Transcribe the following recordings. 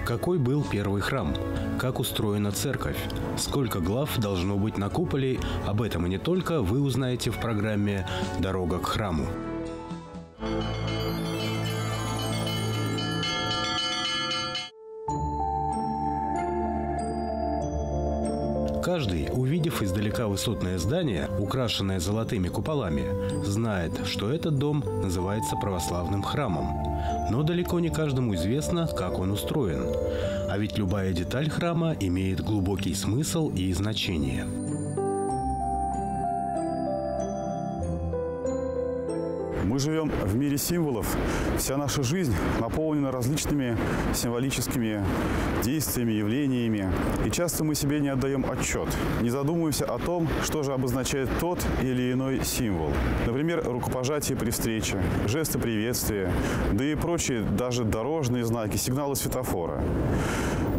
Какой был первый храм? Как устроена церковь? Сколько глав должно быть на куполе? Об этом и не только вы узнаете в программе «Дорога к храму». Каждый, увидев издалека высотное здание, украшенное золотыми куполами, знает, что этот дом называется православным храмом. Но далеко не каждому известно, как он устроен. А ведь любая деталь храма имеет глубокий смысл и значение. Мы живем в мире символов. Вся наша жизнь наполнена различными символическими действиями, явлениями. И часто мы себе не отдаем отчет, не задумываемся о том, что же обозначает тот или иной символ. Например, рукопожатие при встрече, жесты приветствия, да и прочие даже дорожные знаки, сигналы светофора.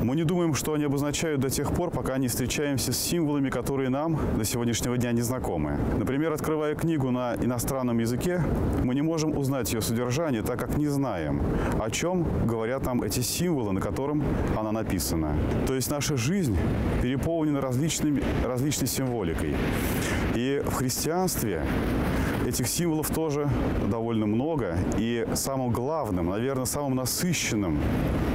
Мы не думаем, что они обозначают до тех пор, пока не встречаемся с символами, которые нам до сегодняшнего дня не знакомы. Например, открывая книгу на иностранном языке, мы не можем узнать ее содержание, так как не знаем, о чем говорят нам эти символы, на котором она написана. То есть наша жизнь переполнена различной символикой. И в христианстве этих символов тоже довольно много. И самым главным, наверное, самым насыщенным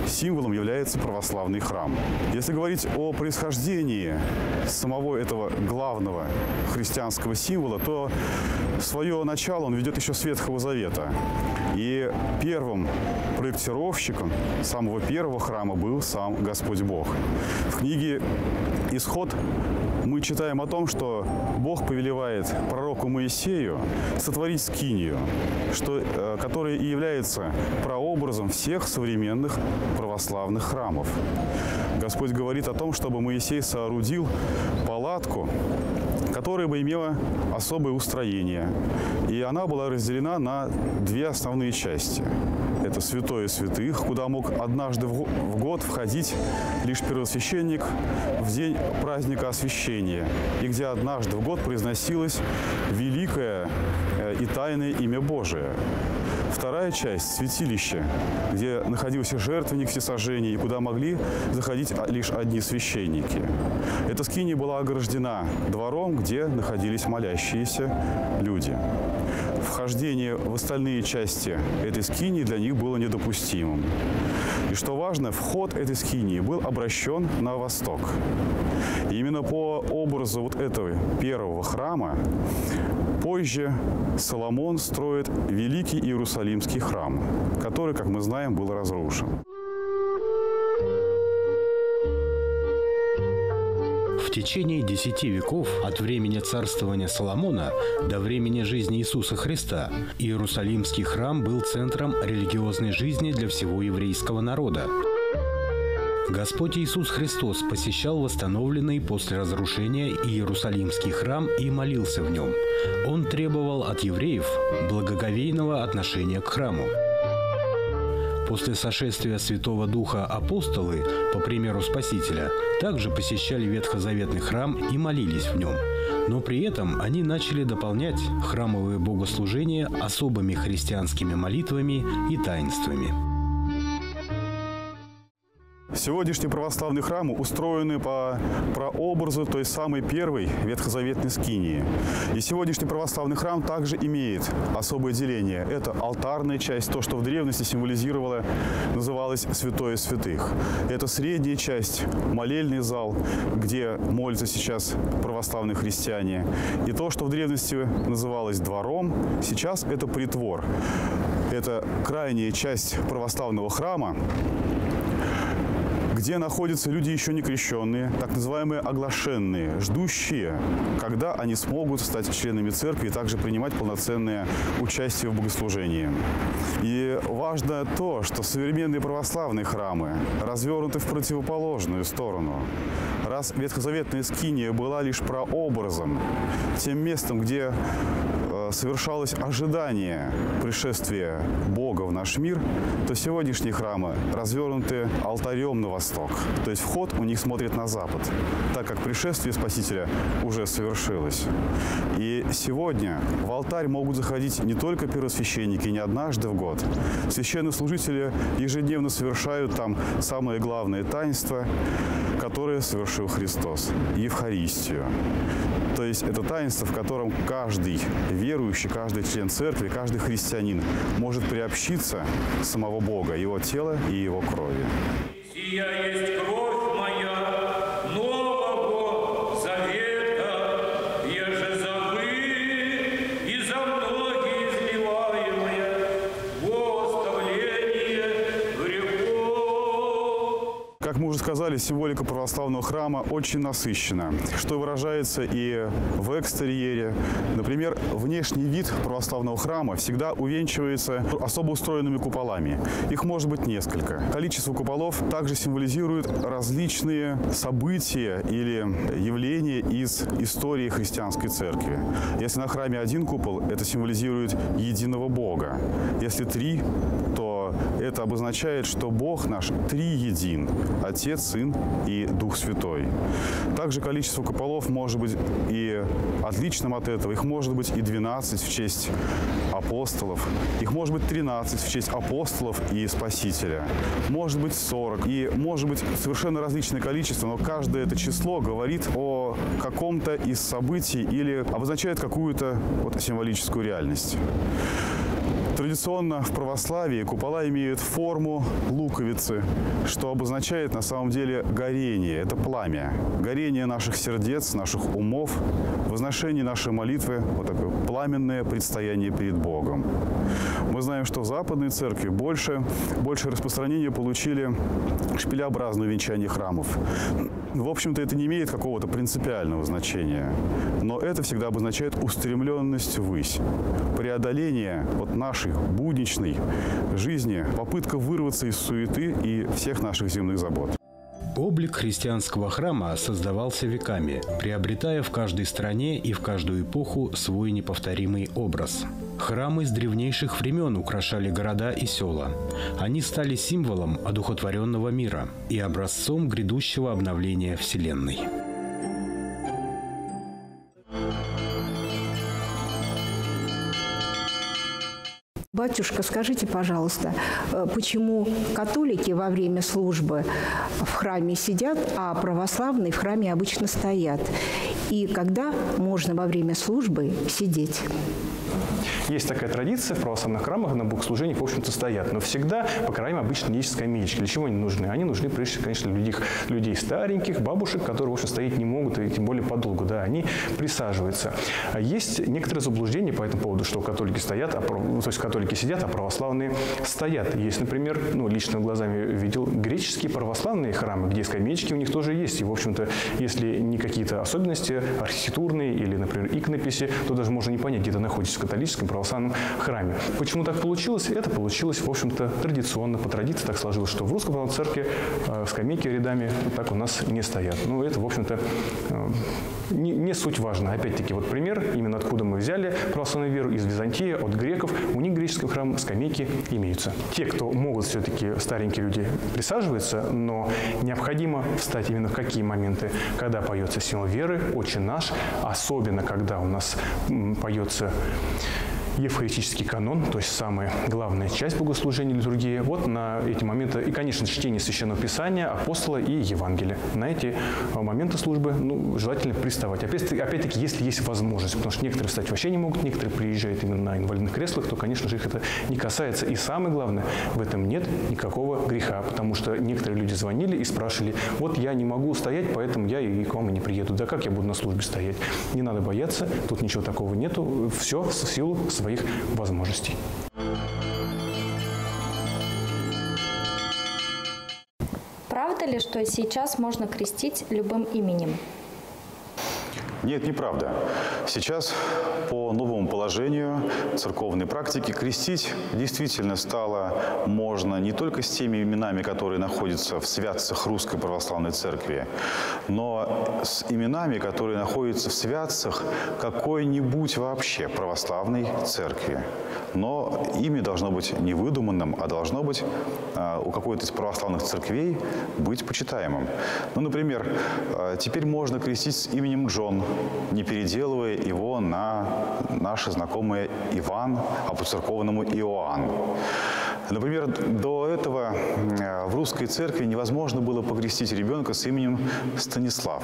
символом является православный храм. Если говорить о происхождении самого этого главного христианского символа, то свое начало он ведет еще с Ветхого Завета. И первым проектировщиком самого первого храма был сам Господь Бог. В книге «Исход» мы читаем о том, что Бог повелевает пророку Моисею сотворить скинию, которая и является прообразом всех современных православных храмов. Господь говорит о том, чтобы Моисей соорудил палатку, которая бы имела особое устроение. И она была разделена на две основные части. Это святое святых, куда мог однажды в год входить лишь первосвященник в день праздника освящения, и где однажды в год произносилось великое и тайное имя Божие. Вторая часть – святилище, где находился жертвенник всесожжения и куда могли заходить лишь одни священники. Эта скиния была ограждена двором, где находились молящиеся люди. Вхождение в остальные части этой скинии для них было недопустимым. И что важно, вход этой скинии был обращен на восток. И именно по образу вот этого первого храма позже Соломон строит великий Иерусалимский храм, который, как мы знаем, был разрушен. В течение 10 веков от времени царствования Соломона до времени жизни Иисуса Христа Иерусалимский храм был центром религиозной жизни для всего еврейского народа. Господь Иисус Христос посещал восстановленный после разрушения Иерусалимский храм и молился в нем. Он требовал от евреев благоговейного отношения к храму. После сошествия Святого Духа апостолы, по примеру Спасителя, также посещали ветхозаветный храм и молились в нем. Но при этом они начали дополнять храмовые богослужения особыми христианскими молитвами и таинствами. Сегодняшние православные храмы устроены по прообразу той самой первой ветхозаветной скинии. И сегодняшний православный храм также имеет особое деление. Это алтарная часть, то, что в древности символизировало, называлось святое святых. Это средняя часть, молельный зал, где молятся сейчас православные христиане. И то, что в древности называлось двором, сейчас это притвор. Это крайняя часть православного храма, где находятся люди еще не крещенные, так называемые оглашенные, ждущие, когда они смогут стать членами церкви и также принимать полноценное участие в богослужении. И важно то, что современные православные храмы развернуты в противоположную сторону. Раз ветхозаветная скиния была лишь прообразом, тем местом, где совершалось ожидание пришествия Бога в наш мир, то сегодняшние храмы развернуты алтарем на восток. То есть вход у них смотрит на запад, так как пришествие Спасителя уже совершилось. И сегодня в алтарь могут заходить не только первосвященники, не однажды в год. Священнослужители ежедневно совершают там самое главное таинство, которое совершил Христос – Евхаристию. То есть это таинство, в котором каждый верующий, каждый член церкви, каждый христианин может приобщиться самого Бога, Его тела и Его крови. «Сия есть кровь моя, нового завета, еже за вы и за многие изливаемые во оставление грехов». Как мы уже сказали, символика православного храма очень насыщена, что выражается и в экстерьере. Например, внешний вид православного храма всегда увенчивается особо устроенными куполами. Их может быть несколько. Количество куполов также символизирует различные события или явления из истории христианской церкви. Если на храме один купол, это символизирует единого Бога. Если три, то это обозначает, что Бог наш триедин – Отец, Сын и Дух Святой. Также количество куполов может быть и отличным от этого. Их может быть и 12 в честь апостолов. Их может быть 13 в честь апостолов и Спасителя. Может быть 40. И может быть совершенно различное количество, но каждое это число говорит о каком-то из событий или обозначает какую-то символическую реальность. Традиционно в православии купола имеют форму луковицы, что обозначает на самом деле горение. Это пламя. Горение наших сердец, наших умов, возношение нашей молитвы, вот такое пламенное предстояние перед Богом. Мы знаем, что в Западной Церкви больше распространения получили шпилеобразное венчание храмов. В общем-то, это не имеет какого-то принципиального значения, но это всегда обозначает устремленность ввысь, преодоление нашей будничной жизни, попытка вырваться из суеты и всех наших земных забот. Облик христианского храма создавался веками, приобретая в каждой стране и в каждую эпоху свой неповторимый образ. Храмы с древнейших времен украшали города и села. Они стали символом одухотворенного мира и образцом грядущего обновления Вселенной. Батюшка, скажите, пожалуйста, почему католики во время службы в храме сидят, а православные в храме обычно стоят? И когда можно во время службы сидеть? Есть такая традиция, в православных храмах на богослужениях, в общем-то, стоят. Но всегда по краям обычно есть скамеечки. Для чего они нужны? Они нужны, прежде всего, конечно, для людей стареньких, бабушек, которые, в общем, стоять не могут, и тем более подолгу. Да, они присаживаются. А есть некоторые заблуждения по этому поводу, что католики стоят, то есть католики сидят, а православные стоят. Есть, например, лично глазами видел греческие православные храмы, где скамеечки у них тоже есть. И, в общем-то, если не какие-то особенности архитектурные или, например, иконописи, то даже можно не понять, где это находится в католическом православном храме. Почему так получилось? Это получилось, в общем-то, традиционно, по традиции так сложилось, что в Русской Православной Церкви скамейки рядами так у нас не стоят. Ну, это, в общем-то, не суть важно. Опять-таки, вот пример, именно откуда мы взяли православную веру, из Византии, от греков. У них в греческом храме скамейки имеются. Те, кто могут все-таки, старенькие люди, присаживаются, но необходимо встать именно в какие моменты, когда поется символ веры, «Отче наш», особенно когда у нас поется евхаристический канон, то есть самая главная часть богослужения, литургии. Вот на эти моменты, и, конечно, чтение Священного Писания, апостола и Евангелия. На эти моменты службы желательно приставать. Опять-таки, если есть возможность, потому что некоторые встать вообще не могут, некоторые приезжают именно на инвалидных креслах, то, конечно же, их это не касается. И самое главное, в этом нет никакого греха, потому что некоторые люди звонили и спрашивали: вот я не могу стоять, поэтому я и к вам и не приеду. Да как я буду на службе стоять? Не надо бояться, тут ничего такого нету, все в силу своих возможностей. Правда ли, что сейчас можно крестить любым именем? Нет, неправда. Сейчас по новому положению церковной практики крестить действительно стало можно не только с теми именами, которые находятся в святцах Русской Православной Церкви, но с именами, которые находятся в святцах какой-нибудь вообще православной церкви. Но имя должно быть не выдуманным, а должно быть у какой-то из православных церквей быть почитаемым. Ну, например, теперь можно крестить с именем Джон, не переделывая его на наше знакомое Иван, а по-церковному Иоанн. Например, до этого в русской церкви невозможно было покрестить ребенка с именем Станислав.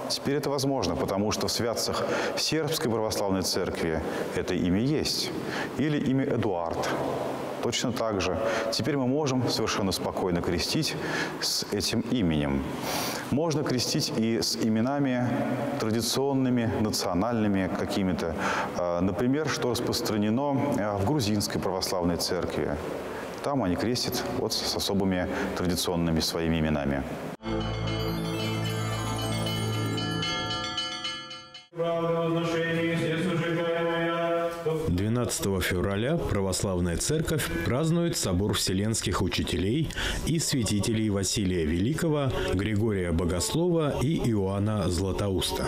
Теперь это возможно, потому что в святцах Сербской православной церкви это имя есть. Или имя Эдуард. Точно так же. Теперь мы можем совершенно спокойно крестить с этим именем. Можно крестить и с именами традиционными, национальными какими-то. Например, что распространено в грузинской православной церкви. Там они крестят вот с особыми традиционными своими именами. 12 февраля Православная Церковь празднует собор вселенских учителей и святителей Василия Великого, Григория Богослова и Иоанна Златоуста.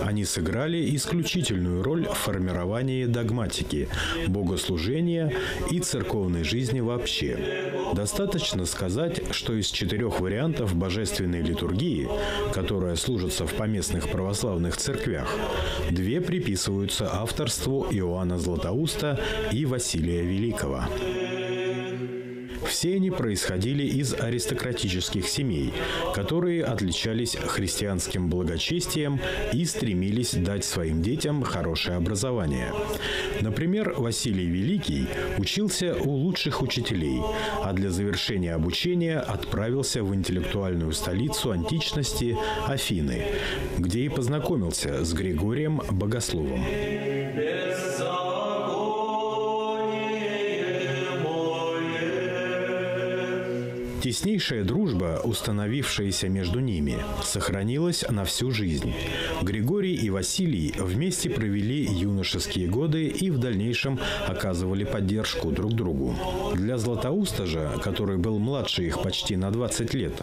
Они сыграли исключительную роль в формировании догматики, богослужения и церковной жизни вообще. Достаточно сказать, что из 4 вариантов божественной литургии, которая служится в поместных православных церквях, 2 приписываются авторству Иоанна Златоуста и Василия Великого. Все они происходили из аристократических семей, которые отличались христианским благочестием и стремились дать своим детям хорошее образование. Например, Василий Великий учился у лучших учителей, а для завершения обучения отправился в интеллектуальную столицу античности Афины, где и познакомился с Григорием Богословом. Теснейшая дружба, установившаяся между ними, сохранилась на всю жизнь. Григорий и Василий вместе провели юношеские годы и в дальнейшем оказывали поддержку друг другу. Для Златоуста же, который был младше их почти на 20 лет,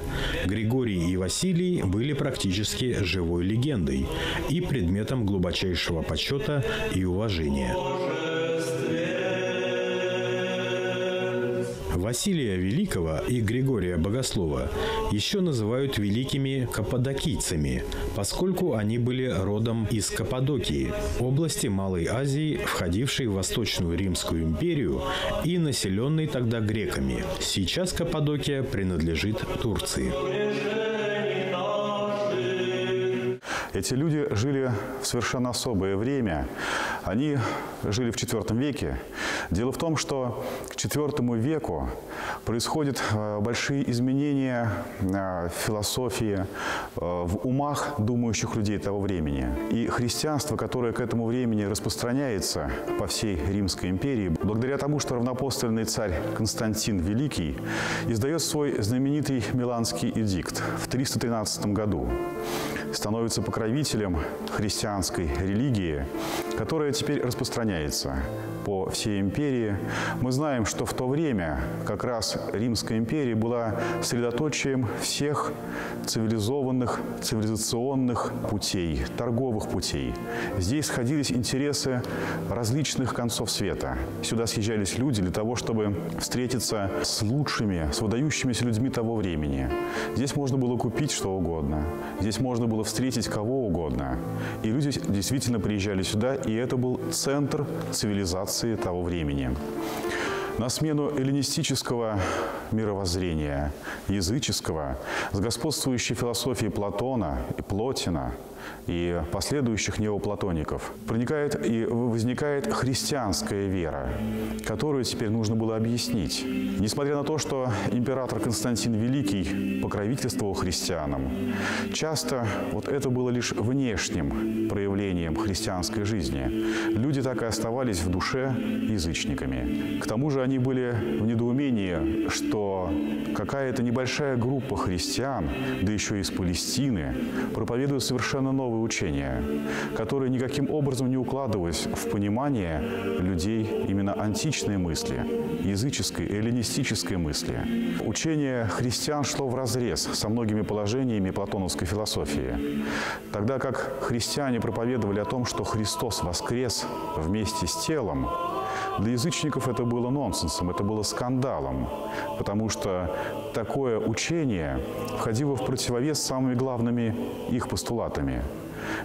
Григорий и Василий были практически живой легендой и предметом глубочайшего почета и уважения. Василия Великого и Григория Богослова еще называют великими каппадокийцами, поскольку они были родом из Каппадокии, области Малой Азии, входившей в Восточную Римскую империю и населенной тогда греками. Сейчас Каппадокия принадлежит Турции. Эти люди жили в совершенно особое время. Они жили в IV веке. Дело в том, что к IV веку происходят большие изменения в философии, в умах думающих людей того времени. И христианство, которое к этому времени распространяется по всей Римской империи, благодаря тому, что равноапостольный царь Константин Великий издает свой знаменитый Миланский эдикт в 313 году, становится покровителем христианской религии, которая теперь распространяется по всей империи. Мы знаем, что в то время как раз Римская империя была средоточием всех цивилизационных путей, торговых путей. Здесь сходились интересы различных концов света. Сюда съезжались люди для того, чтобы встретиться с лучшими, с выдающимися людьми того времени. Здесь можно было купить что угодно. Здесь можно было встретить кого угодно. И люди действительно приезжали сюда, и это был центр цивилизации того времени. На смену эллинистического мировоззрения, языческого, с господствующей философией Платона и Плотина и последующих неоплатоников проникает и возникает христианская вера, которую теперь нужно было объяснить. Несмотря на то, что император Константин Великий покровительствовал христианам, часто вот это было лишь внешним проявлением христианской жизни. Люди так и оставались в душе язычниками. К тому же они были в недоумении, что какая-то небольшая группа христиан, да еще из Палестины, проповедует совершенно новое учение, которое никаким образом не укладывалось в понимание людей именно античной мысли, языческой, эллинистической мысли. Учение христиан шло вразрез со многими положениями платоновской философии, тогда как христиане проповедовали о том, что Христос воскрес вместе с телом. Для язычников это было нонсенсом, это было скандалом, потому что такое учение входило в противовес с самыми главными их постулатами.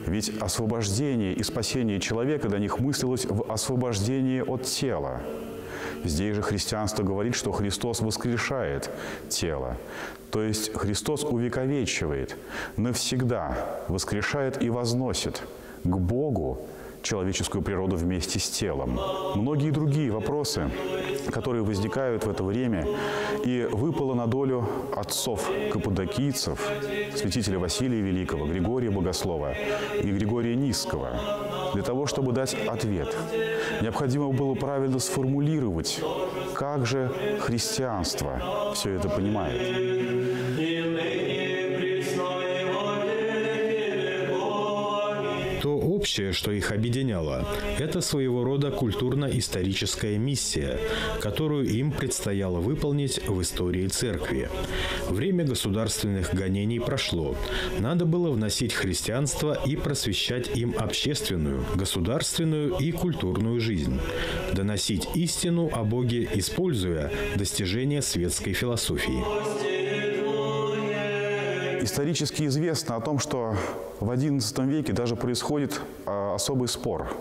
Ведь освобождение и спасение человека для них мыслилось в освобождении от тела. Здесь же христианство говорит, что Христос воскрешает тело. То есть Христос увековечивает, навсегда воскрешает и возносит к Богу человеческую природу вместе с телом. Многие другие вопросы, которые возникают в это время, и выпало на долю отцов каппадокийцев, святителя Василия Великого, Григория Богослова и Григория Нисского. Для того, чтобы дать ответ, необходимо было правильно сформулировать, как же христианство все это понимает. То общее, что их объединяло, это своего рода культурно-историческая миссия, которую им предстояло выполнить в истории церкви. Время государственных гонений прошло. Надо было вносить христианство и просвещать им общественную, государственную и культурную жизнь. Доносить истину о Боге, используя достижения светской философии. Исторически известно о том, что в XI веке даже происходит особый спор.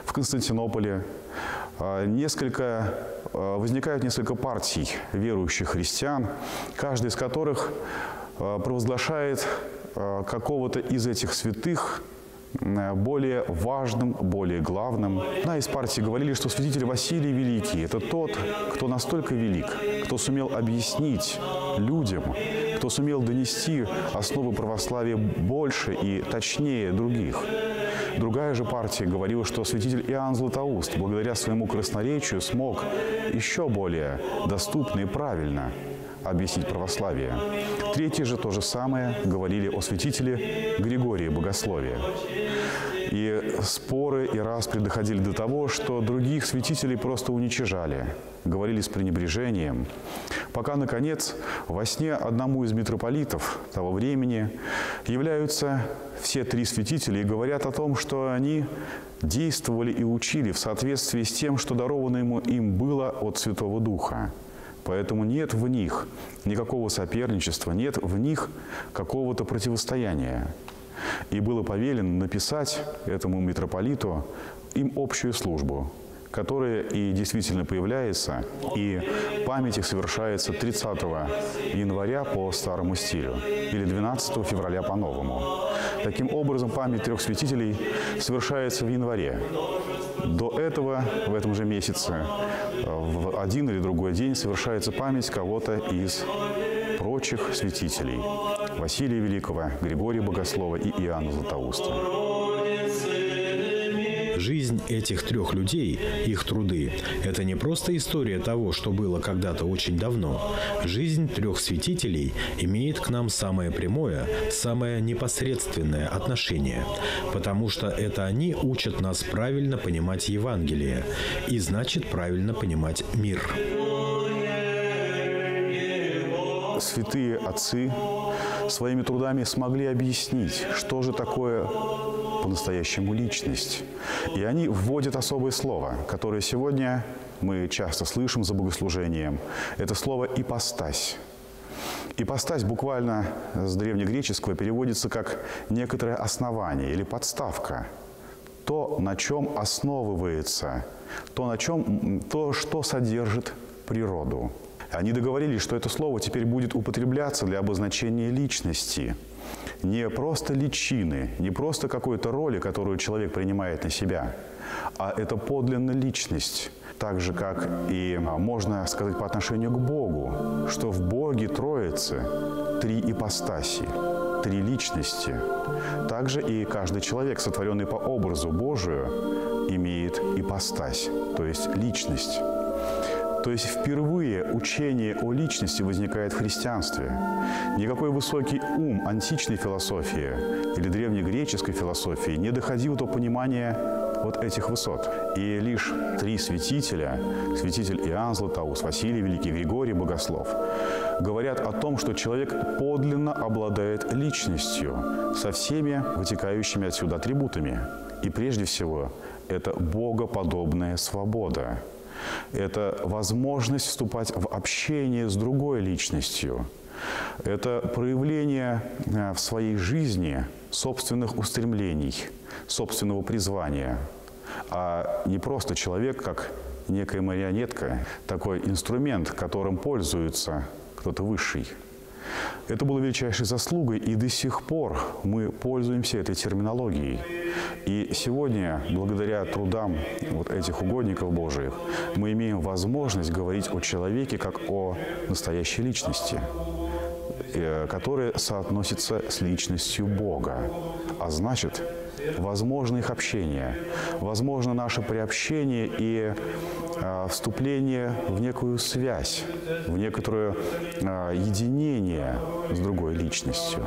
В Константинополе возникают несколько партий верующих христиан, каждый из которых провозглашает какого-то из этих святых более важным, более главным. Одна из партий говорили, что святитель Василий Великий – это тот, кто настолько велик, кто сумел объяснить людям, кто сумел донести основы православия больше и точнее других. Другая же партия говорила, что святитель Иоанн Златоуст, благодаря своему красноречию, смог еще более доступно и правильно объяснить православие. Третьи же то же самое говорили о святителе Григории Богословия. И споры и распри доходили до того, что других святителей просто уничижали, говорили с пренебрежением, пока, наконец, во сне одному из митрополитов того времени являются все три святителя и говорят о том, что они действовали и учили в соответствии с тем, что даровано им было от Святого Духа. Поэтому нет в них никакого соперничества, нет в них какого-то противостояния. И было повелено написать этому митрополиту им общую службу, которая и действительно появляется, и память их совершается 30 января по старому стилю или 12 февраля по новому. Таким образом, память трех святителей совершается в январе. До этого, в этом же месяце, в один или другой день совершается память кого-то из прочих святителей – Василия Великого, Григория Богослова и Иоанна Златоуста. Жизнь этих трех людей, их труды – это не просто история того, что было когда-то очень давно. Жизнь трех святителей имеет к нам самое прямое, самое непосредственное отношение, потому что это они учат нас правильно понимать Евангелие и, значит, правильно понимать мир. Святые отцы своими трудами смогли объяснить, что же такое по-настоящему личность. И они вводят особое слово, которое сегодня мы часто слышим за богослужением. Это слово «ипостась». Ипостась буквально с древнегреческого переводится как некоторое основание или подставка. То, на чем основывается, то, что содержит природу. Они договорились, что это слово теперь будет употребляться для обозначения личности. Не просто личины, не просто какой-то роли, которую человек принимает на себя, а это подлинная личность. Так же, как и можно сказать по отношению к Богу, что в Боге Троице три ипостаси, три личности. Также и каждый человек, сотворенный по образу Божию, имеет ипостась, то есть личность. То есть впервые учение о личности возникает в христианстве. Никакой высокий ум античной философии или древнегреческой философии не доходил до понимания вот этих высот. И лишь три святителя, святитель Иоанн Златоуст, Василий Великий, Григорий Богослов, говорят о том, что человек подлинно обладает личностью со всеми вытекающими отсюда атрибутами. И прежде всего, это богоподобная свобода. Это возможность вступать в общение с другой личностью. Это проявление в своей жизни собственных устремлений, собственного призвания. А не просто человек, как некая марионетка, такой инструмент, которым пользуется кто-то высший. Это было величайшей заслугой, и до сих пор мы пользуемся этой терминологией. И сегодня, благодаря трудам вот этих угодников Божиих, мы имеем возможность говорить о человеке как о настоящей личности, которая соотносится с личностью Бога. А значит, возможно их общение, возможно наше приобщение и вступление в некую связь, в некоторое единение с другой личностью.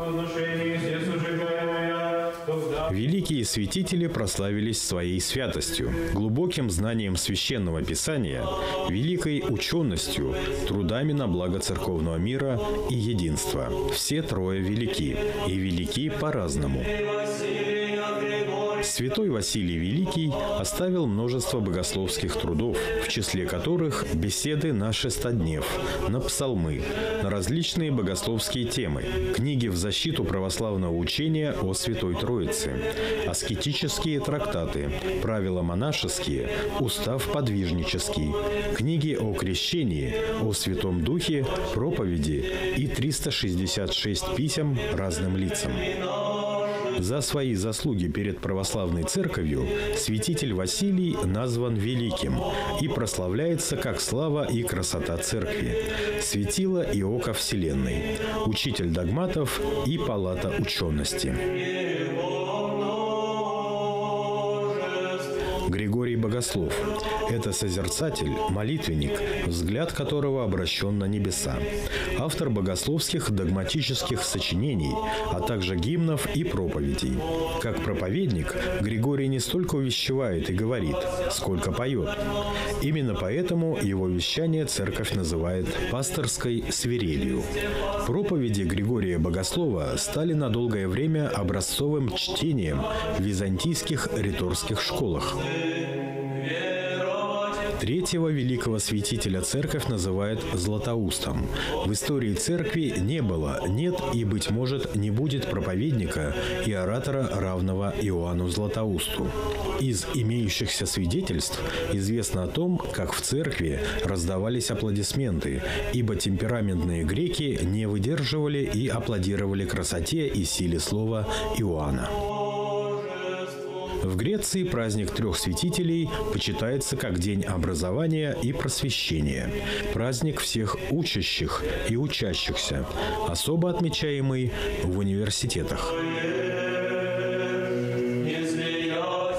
Великие святители прославились своей святостью, глубоким знанием Священного Писания, великой ученостью, трудами на благо церковного мира и единства. Все трое велики, и велики по-разному. Святой Василий Великий оставил множество богословских трудов, в числе которых беседы на шестоднев, на псалмы, на различные богословские темы, книги в защиту православного учения о Святой Троице, аскетические трактаты, правила монашеские, устав подвижнический, книги о крещении, о Святом Духе, проповеди и 366 писем разным лицам. За свои заслуги перед православной церковью святитель Василий назван великим и прославляется как слава и красота церкви, светило и око вселенной, учитель догматов и палата учености. Григорий Богослов – это созерцатель, молитвенник, взгляд которого обращен на небеса, автор богословских догматических сочинений, а также гимнов и проповедей. Как проповедник Григорий не столько увещевает и говорит, сколько поет. Именно поэтому его вещание церковь называет пасторской свирелью. Проповеди Григория Богослова стали на долгое время образцовым чтением в византийских риторских школах. Третьего великого святителя церковь называет Златоустом. В истории церкви не было, нет и, быть может, не будет проповедника и оратора, равного Иоанну Златоусту. Из имеющихся свидетельств известно о том, как в церкви раздавались аплодисменты, ибо темпераментные греки не выдерживали и аплодировали красоте и силе слова Иоанна. В Греции праздник трех святителей почитается как день образования и просвещения, праздник всех учащих и учащихся, особо отмечаемый в университетах.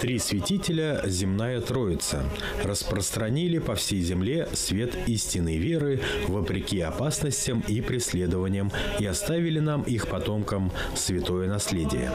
Три святителя, земная Троица, распространили по всей земле свет истинной веры вопреки опасностям и преследованиям и оставили нам, их потомкам, святое наследие.